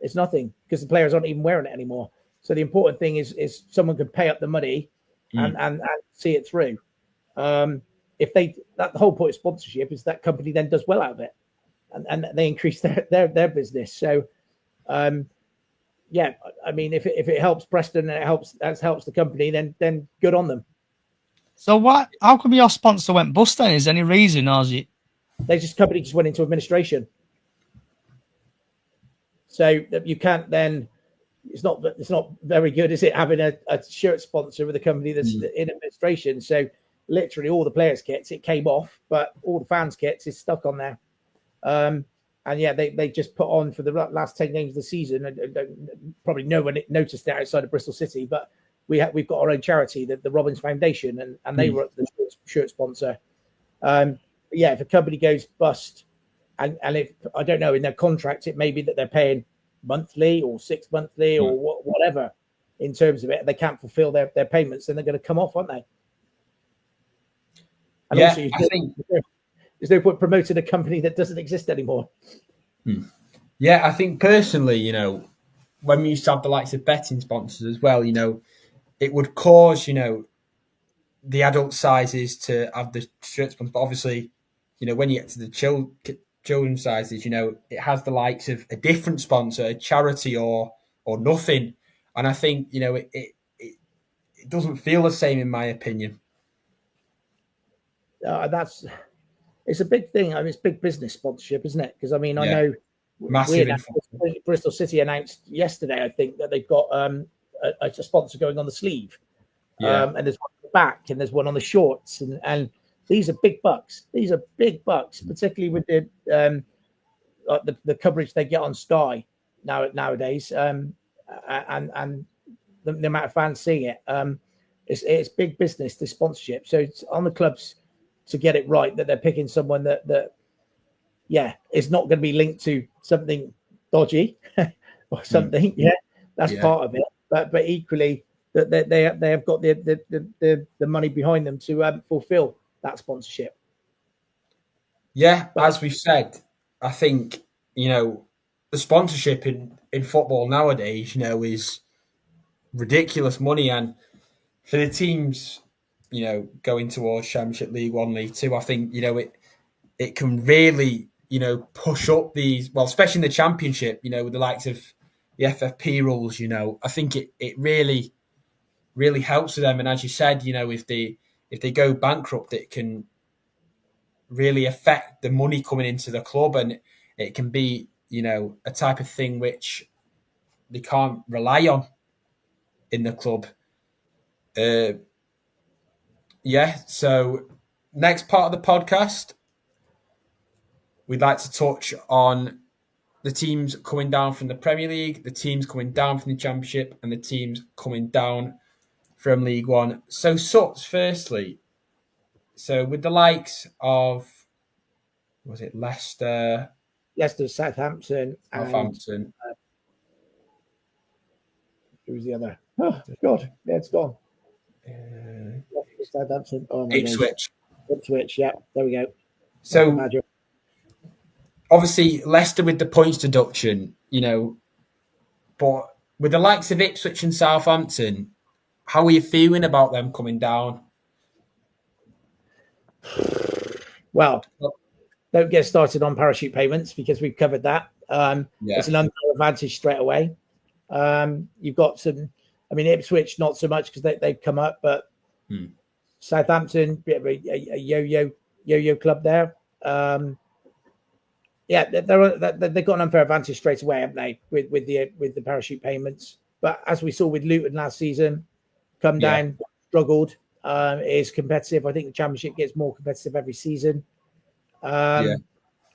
It's nothing, because the players aren't even wearing it anymore. So the important thing is someone can pay up the money and see it through. If the whole point of sponsorship is that company then does well out of it, and they increase their business. So, I mean, if it helps Preston and it helps the company, then good on them. So how come your sponsor went bust then? Is there any reason, or is it? Company just went into administration. So you can't then. It's not very good, is it, having a shirt sponsor with a company that's in administration? So literally all the players' kits, it came off, but all the fans' kits is stuck on there. And they just put on for the last 10 games of the season. And probably no one noticed it outside of Bristol City, but we've got our own charity, the Robbins Foundation, and they were the shirt sponsor. If a company goes bust, and if, I don't know, in their contract, it may be that they're paying monthly or 6 monthly or whatever in terms of it, they can't fulfill their payments, then they're going to come off, aren't they? And also, I think there's no point promoting a company that doesn't exist anymore. Yeah, I think personally, when we used to have the likes of betting sponsors as well, it would cause, the adult sizes to have the shirt sponsor. But obviously, when you get to the children's sizes, it has the likes of a different sponsor, a charity or nothing. And I think, it doesn't feel the same, in my opinion. It's a big thing. I mean, it's big business sponsorship, isn't it? Because I mean, I know Bristol City announced yesterday, I think, that they've got a sponsor going on the sleeve, and there's one on the back, and there's one on the shorts, and these are big bucks. These are big bucks, particularly with the coverage they get on Sky nowadays, and the amount of fans seeing it. It's big business, this sponsorship. So it's on the clubs to get it right, that they're picking someone that is not going to be linked to something dodgy or something. That's part of it. But equally, that they have got the money behind them to fulfill that sponsorship. Yeah, as we've said, I think, the sponsorship in football nowadays, is ridiculous money. And for the teams, going towards Championship, League One, League Two, I think, it can really, push up these, well, especially in the Championship, with the likes of the FFP rules, I think it really, really helps with them. And as you said, if they go bankrupt, it can really affect the money coming into the club, and it can be, a type of thing which they can't rely on in the club. So next part of the podcast, we'd like to touch on the teams coming down from the Premier League, the teams coming down from the Championship, and the teams coming down from League One. So, Suts, firstly, so with the likes of, was it Leicester, Southampton. And, who was the other? Oh, God, yeah, it's gone. Southampton. Oh, Ipswich. Ipswich, yeah, there we go. So, obviously, Leicester with the points deduction, but with the likes of Ipswich and Southampton, how are you feeling about them coming down? Well, Don't get started on parachute payments because we've covered that. It's an unfair advantage straight away. You've got some, I mean, Ipswich, not so much because they've come up, but Southampton, bit of a yo-yo club there. They've got an unfair advantage straight away, haven't they, with the parachute payments? But as we saw with Luton last season, come down, struggled. It is competitive. I think the Championship gets more competitive every season.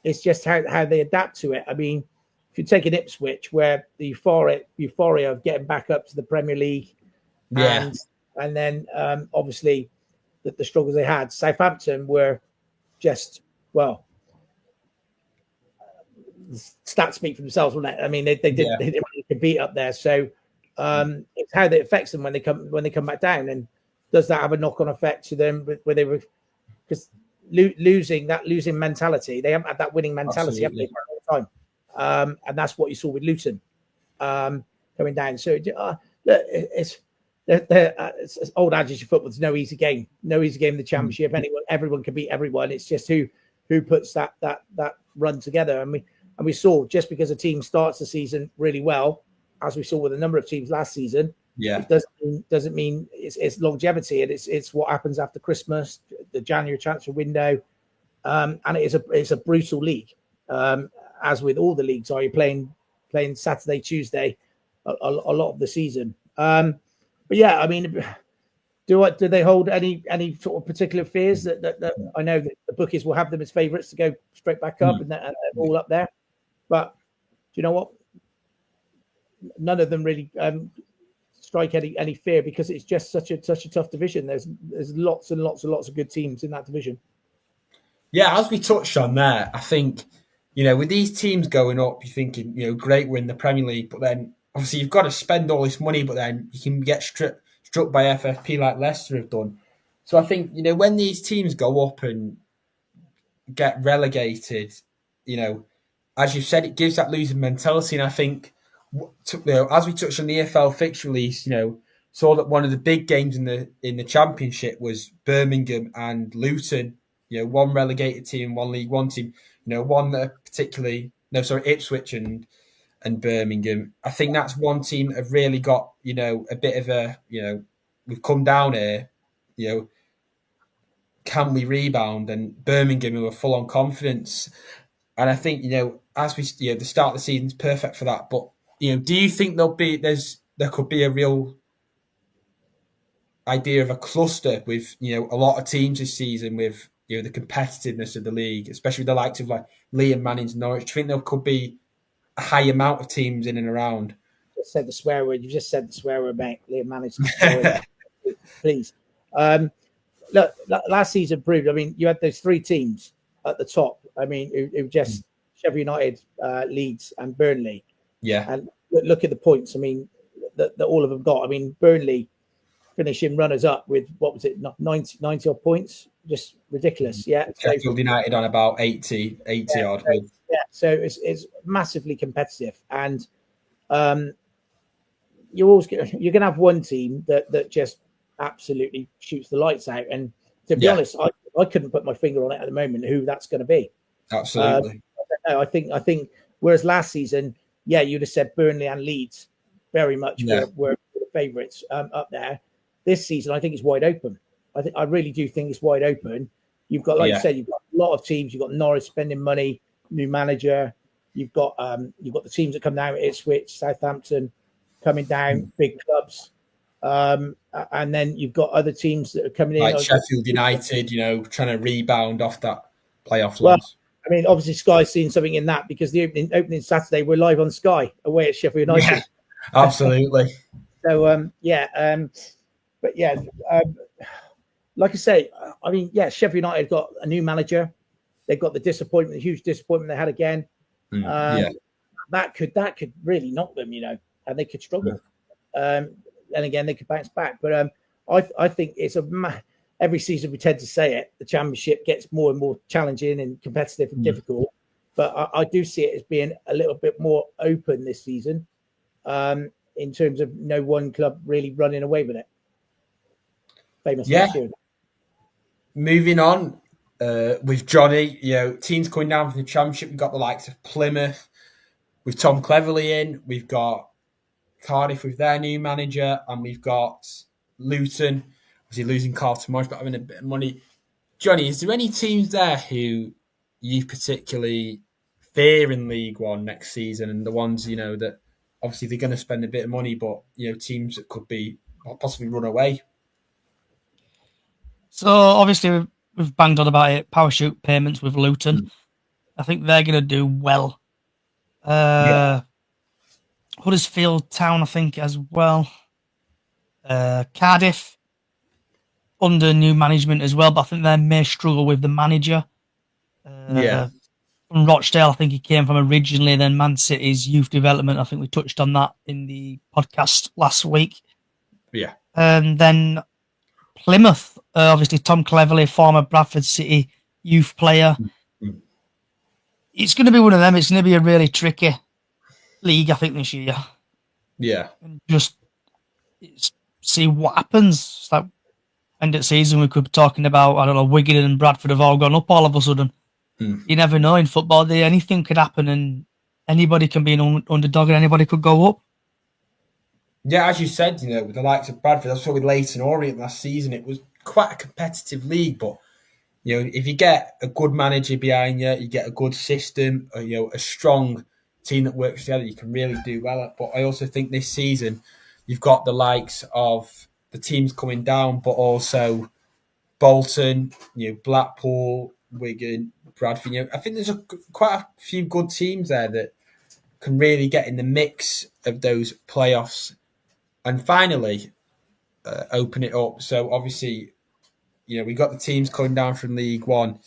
It's just how they adapt to it. I mean, if you take an Ipswich, where the euphoria of getting back up to the Premier League, and then obviously the struggles they had. Southampton were just, well, the stats speak for themselves, wouldn't it? I mean, they didn't really compete up there, so it's how that affects them when they come back down, and does that have a knock-on effect to them where they were, because losing mentality, they haven't had that winning mentality haven't they, for a long time, and that's what you saw with Luton coming down. So it's old adage of football. It's no easy game in the Championship. Everyone can beat everyone. It's just who puts that run together. And we saw, just because a team starts the season really well, as we saw with a number of teams last season, it doesn't mean it's longevity. And it's what happens after Christmas, the January transfer window, and it's a brutal league. As with all the leagues, are you playing Saturday, Tuesday, a lot of the season? But yeah, I mean, do they hold any sort of particular fears that I know that the bookies will have them as favourites to go straight back up and they're all up there? But do you know what? None of them really strike any fear, because it's just such a tough division. There's lots and lots and lots of good teams in that division. Yeah, as we touched on there, I think, with these teams going up, you're thinking, great, we're in the Premier League, but then obviously you've got to spend all this money, but then you can get struck by FFP like Leicester have done. So I think, when these teams go up and get relegated, as you said, it gives that losing mentality. And I think, as we touched on the EFL fixture release, saw that one of the big games in the Championship was Birmingham and Luton. One relegated team, one League One team. One that Ipswich and Birmingham. I think that's one team that have really got a bit of a we've come down here. Can we rebound? And Birmingham, who are full on confidence. And I think, as we, the start of the season is perfect for that. But, do you think there could be a real idea of a cluster with, a lot of teams this season with, the competitiveness of the league, especially the likes of like Liam Manning's Norwich? Do you think there could be a high amount of teams in and around? You just said the swear word, mate. Liam Manning's please. Look, last season proved, I mean, you had those three teams at the top. I mean, who just Sheffield United, Leeds, and Burnley. Yeah. And look at the points. I mean, that all of them got. I mean, Burnley finishing runners up with, what was it, 90 odd points? Just ridiculous. Yeah. Sheffield United on about 80 odd. So it's massively competitive, and you're going to have one team that just absolutely shoots the lights out. And to be honest, I couldn't put my finger on it at the moment who that's going to be. Absolutely. I think whereas last season, you'd have said Burnley and Leeds very much were the favourites up there. This season, I think it's wide open. I really do think it's wide open. You've got, like you said, you've got a lot of teams. You've got Norwich spending money, new manager. You've got the teams that come down, Ipswich, Southampton coming down, big clubs. And then you've got other teams that are coming in, like Sheffield United, trying to rebound off that playoff loss. I mean, obviously Sky's seen something in that, because the opening Saturday we're live on Sky away at Sheffield United. Yeah, absolutely. So like I say, I mean, Sheffield United got a new manager. They've got the huge disappointment they had again. That could really knock them, and they could struggle. And again, they could bounce back. But I think it's every season we tend to say it. The Championship gets more and more challenging and competitive and difficult. But I do see it as being a little bit more open this season, in terms of no one club really running away with it. Famous last year. Moving on, with Johnny, teams coming down from the Championship. We've got the likes of Plymouth with Tom Cleverley in. We've got Cardiff with their new manager, and we've got Luton, obviously losing Carlton Morris, but having a bit of money. Johnny, is there any teams there who you particularly fear in League One next season, and the ones that obviously they're going to spend a bit of money, but teams that could be possibly run away? So obviously we've banged on about it. Parachute payments with Luton. I think they're going to do well. Huddersfield Town, I think, as well. Cardiff under new management as well, but I think they may struggle with the manager. From Rochdale, I think he came from originally. Then Man City's youth development. I think we touched on that in the podcast last week. Yeah. And then Plymouth, obviously Tom Cleverley, former Bradford City youth player. It's going to be one of them. It's going to be a really tricky league, I think, this year. Yeah. And just see what happens. It's like end of season, we could be talking about, I don't know, Wigan and Bradford have all gone up all of a sudden. You never know in football. Anything could happen, and anybody can be an underdog, and anybody could go up. Yeah, as you said, with the likes of Bradford, that's what with Leyton Orient last season. It was quite a competitive league, but if you get a good manager behind you, you get a good system, a strong team that works together, you can really do well. But I also think this season you've got the likes of the teams coming down, but also Bolton, Blackpool, Wigan, Bradford. I think there's quite a few good teams there that can really get in the mix of those playoffs. And finally, open it up. So obviously, we got the teams coming down from League One.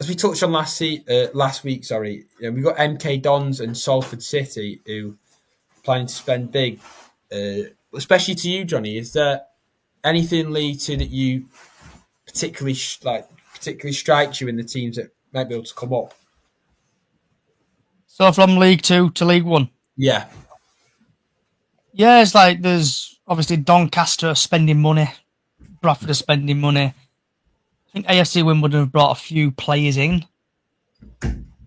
As we touched on last week, we got MK Dons and Salford City who are planning to spend big. Especially to you, Johnny, is there anything in League Two that you particularly strikes you in the teams that might be able to come up? So from League Two to League One? Yeah. Yeah, it's like there's obviously Doncaster spending money, Bradford are spending money. I think AFC Wimbledon have brought a few players in.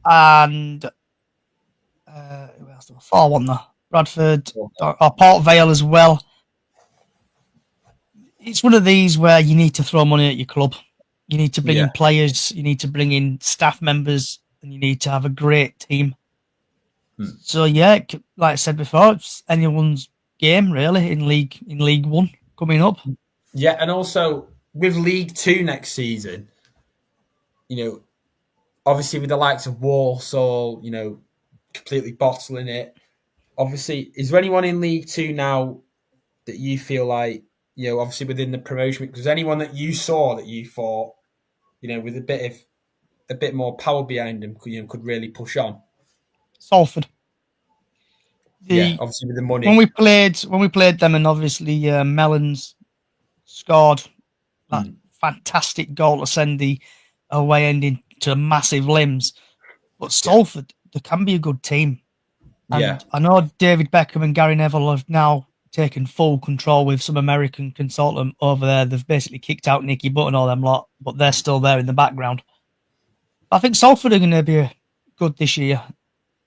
And who else? There were 4, wasn't there? Bradford, Port Vale as well. It's one of these where you need to throw money at your club. You need to bring in players, you need to bring in staff members, and you need to have a great team. So yeah, like I said before, it's anyone's game really in League One coming up. Yeah, and also with League Two next season, obviously with the likes of Walsall, completely bottling it. Obviously, is there anyone in League Two now that you feel like, obviously within the promotion, because anyone that you saw that you thought, with a bit more power behind them, could really push on? Salford. Obviously with the money. When we played them, and obviously Mellons scored that fantastic goal to send the away ending to massive limbs. But Salford, they can be a good team. And I know David Beckham and Gary Neville have now taken full control with some American consultant over there. They've basically kicked out Nicky Butt and all them lot, but they're still there in the background. I think Salford are going to be good this year.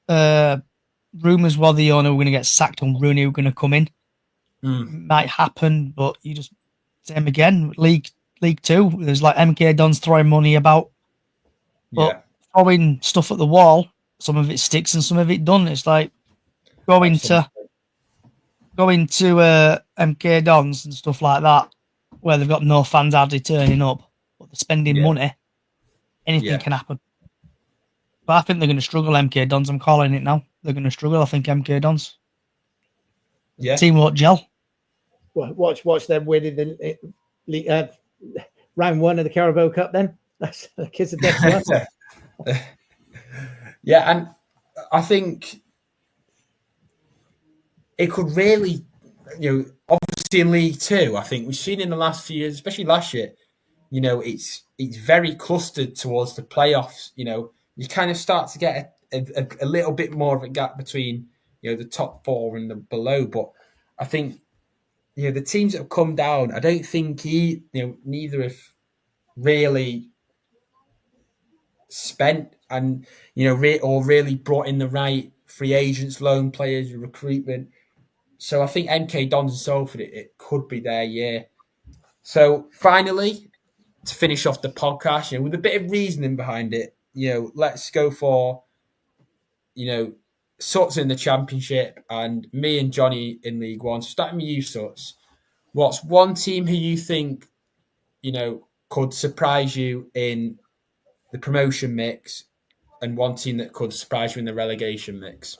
Rumours were the owner were going to get sacked and Rooney were going to come in. Might happen, but you just same again. League Two, there's like MK Dons throwing money about, but throwing stuff at the wall. Some of it sticks and some of it doesn't. It's like going to MK Dons and stuff like that, where they've got no fans hardly turning up, but they're spending money. Anything can happen. But I think they're going to struggle, MK Dons. I'm calling it now. They're going to struggle, I think, MK Dons. Team won't gel. Well, watch them winning the round 1 of the Carabao Cup then. That's a kiss of death to us. Yeah, and I think it could really, obviously in League Two, I think we've seen in the last few years, especially last year, it's very clustered towards the playoffs. You kind of start to get a little bit more of a gap between, the top 4 and the below. But I think, the teams that have come down, I don't think neither have really spent and, or really brought in the right free agents, loan players, recruitment. So I think MK Dons and Salford, it could be their year. So finally, to finish off the podcast, with a bit of reasoning behind it, let's go for, Suts in the Championship and me and Johnny in League One. So starting with you, Suts, what's one team who you think, could surprise you in the promotion mix and one team that could surprise you in the relegation mix?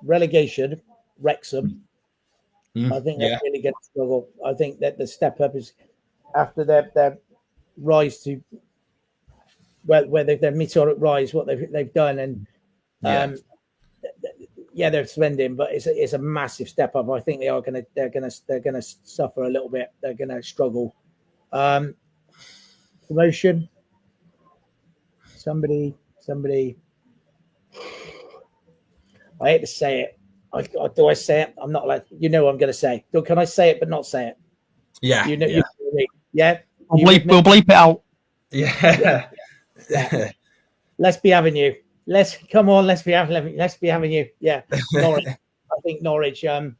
Relegation, Wrexham. I think they're really going to struggle. I think that the step up is after their rise to where their meteoric rise, what they've done, and they're spending, but it's a massive step up. I think they're gonna suffer a little bit. They're gonna struggle. Promotion. Somebody. I hate to say it. Do I say it? I'm not like what I'm going to say. Can I say it but not say it? Yeah. Yeah. We'll bleep it out. Yeah. Let's be having you. Let's be having you. Yeah. Norwich. I think Norwich. They've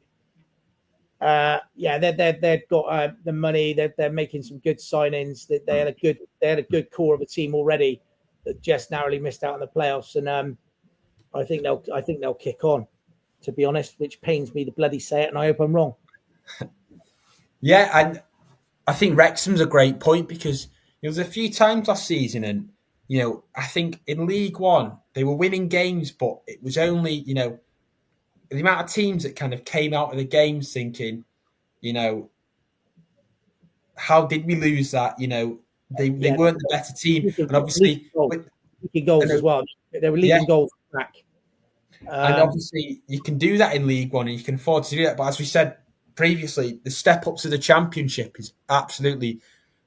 got the money. They're making some good signings. They had a good core of a team already that just narrowly missed out on the playoffs, and I think they'll kick on, to be honest, which pains me to bloody say it, and I hope I'm wrong. Yeah, and I think Wrexham's a great point because there was a few times last season, and I think in League One they were winning games, but it was only the amount of teams that kind of came out of the games thinking, how did we lose that? They weren't the better team, and obviously leaking goals as well. They were leading goals back. And obviously, you can do that in League One and you can afford to do that. But as we said previously, the step up to the Championship is absolutely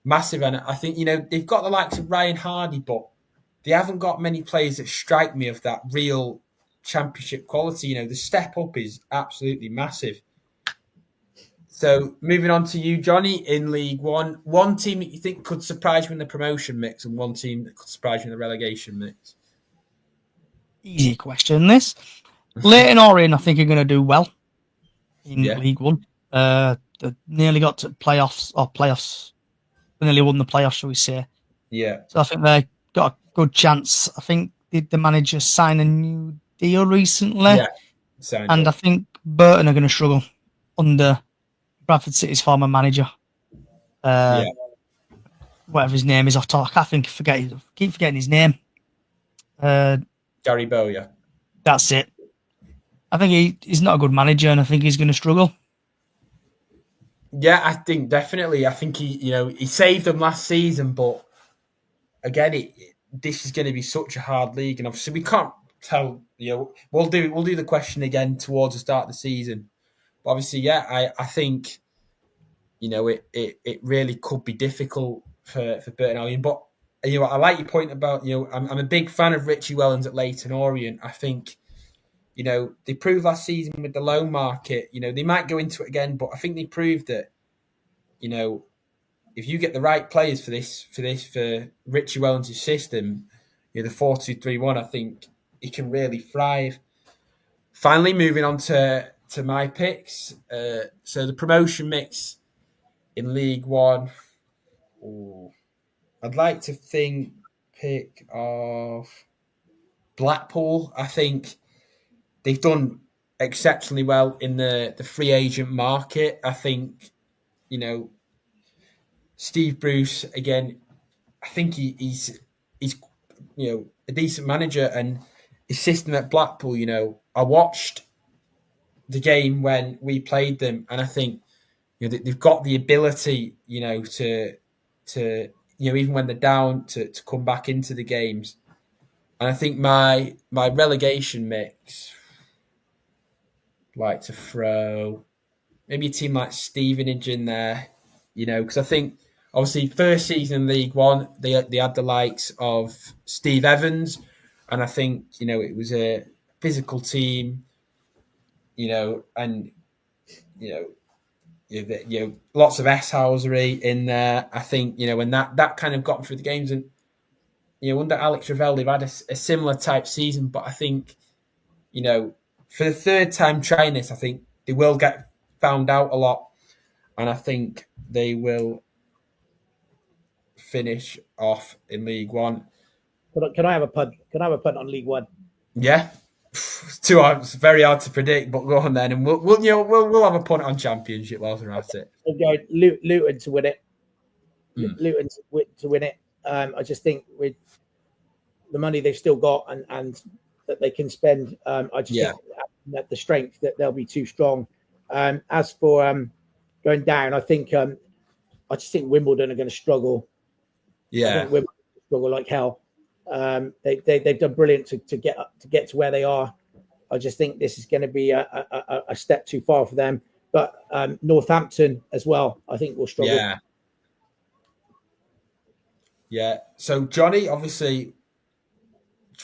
massive. And I think, they've got the likes of Ryan Hardy, but they haven't got many players that strike me of that real Championship quality. The step up is absolutely massive. So moving on to you, Johnny, in League One. One team that you think could surprise you in the promotion mix and one team that could surprise you in the relegation mix? Easy question, this. Leyton Orient, I think, are going to do well in League One. They nearly got to playoffs. They nearly won the playoffs, shall we say. Yeah. So I think they got a good chance. I think did the manager sign a new deal recently? Yeah. I think Burton are going to struggle under Bradford City's former manager. Whatever his name is off top. I keep forgetting his name. Gary Bowyer. That's it. I think he's not a good manager, and I think he's going to struggle. Yeah, I think definitely. I think he saved them last season, but again, this is going to be such a hard league, and obviously we can't tell. We'll do the question again towards the start of the season. But obviously, I think it really could be difficult for Burton Albion. But I like your point about I'm a big fan of Richie Wellens at Leyton Orient. I think they proved last season with the loan market. They might go into it again, but I think they proved that if you get the right players for Richie Wellens' system, the 4-2-3-1, I think he can really thrive. Finally, moving on to my picks. So the promotion mix in League One. I'd like to pick of Blackpool. I think they've done exceptionally well in the free agent market. I think, Steve Bruce, again, I think he's a decent manager, and his system at Blackpool, I watched the game when we played them, and I think they've got the ability, to even when they're down, to come back into the games. And I think my relegation mix, I'd like to throw maybe a team like Stevenage in there, because I think obviously first season in League One they had the likes of Steve Evans, and I think it was a physical team, and lots of S-housery in there. I think, when that kind of got them through the games, and, under Alex Ravel, they've had a similar type season, but I think, for the third time trying this, I think they will get found out a lot, and I think they will finish off in League One. Can I have a punt? Can I have a punt on League One? Yeah. It's very hard to predict, but go on then, and we'll have a punt on Championship whilst we're at it. We'll go Luton to win it. Luton to win it. I just think with the money they've still got and that they can spend, I just think that the strength that they'll be too strong. As for going down, I just think Wimbledon are going to struggle. Yeah, I think Wimbledon struggle like hell. They've done brilliant to get to where they are. I just think this is going to be a step too far for them. But Northampton as well, I think will struggle. Yeah. So Johnny, obviously,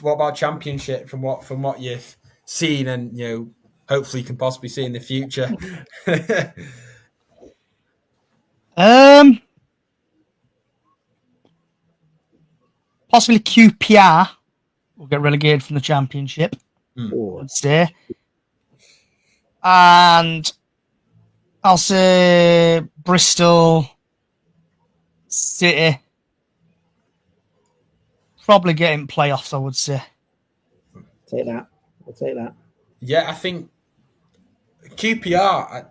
what about Championship from what you've seen and hopefully can possibly see in the future? Possibly QPR will get relegated from the Championship. I'd say. And I'll say Bristol City probably getting playoffs, I would say. I'll take that. Yeah, I think QPR,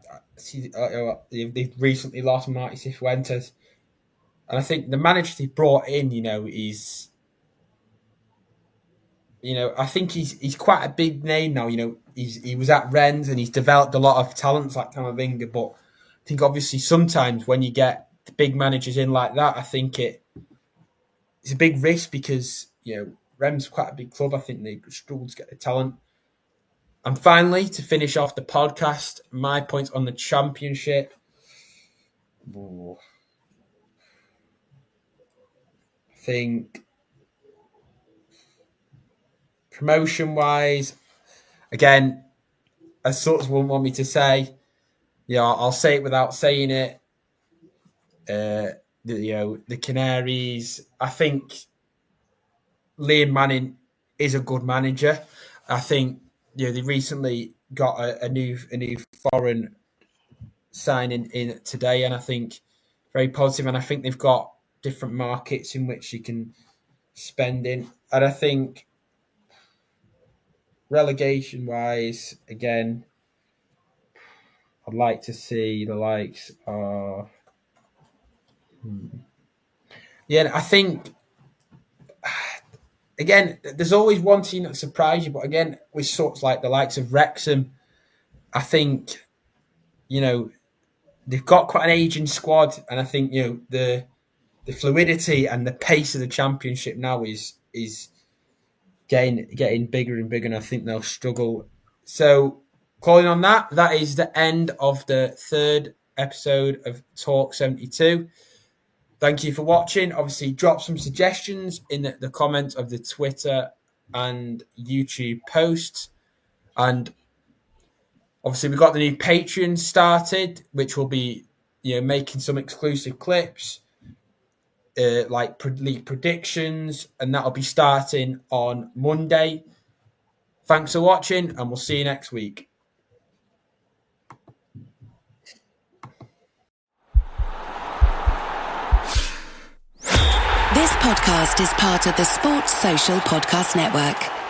they've recently lost Marty Cifuentes. And I think the manager they brought in, is... I think he's quite a big name now. He was at Rennes and he's developed a lot of talents like Camavinga. But I think obviously sometimes when you get the big managers in like that, I think it's a big risk because Rennes is quite a big club. I think they struggle to get the talent. And finally, to finish off the podcast, my points on the Championship. I think promotion-wise, again, as sorts wouldn't want me to say, I'll say it without saying it. The Canaries, I think Liam Manning is a good manager. I think they recently got a new foreign signing in today, and I think very positive. And I think they've got different markets in which you can spend in. And I think relegation-wise, again, I'd like to see the likes of... Yeah, I think... Again, there's always one team that surprises you, but again, with sorts like the likes of Wrexham, I think, they've got quite an aging squad, and I think, the fluidity and the pace of the Championship now is getting bigger and bigger, and I think they'll struggle. So, calling on that is the end of the third episode of Talk 72. Thank you for watching. Obviously, drop some suggestions in the comments of the Twitter and YouTube posts. And obviously, we've got the new Patreon started, which will be making some exclusive clips, like league predictions, and that'll be starting on Monday. Thanks for watching, and we'll see you next week. This podcast is part of the Sports Social Podcast Network.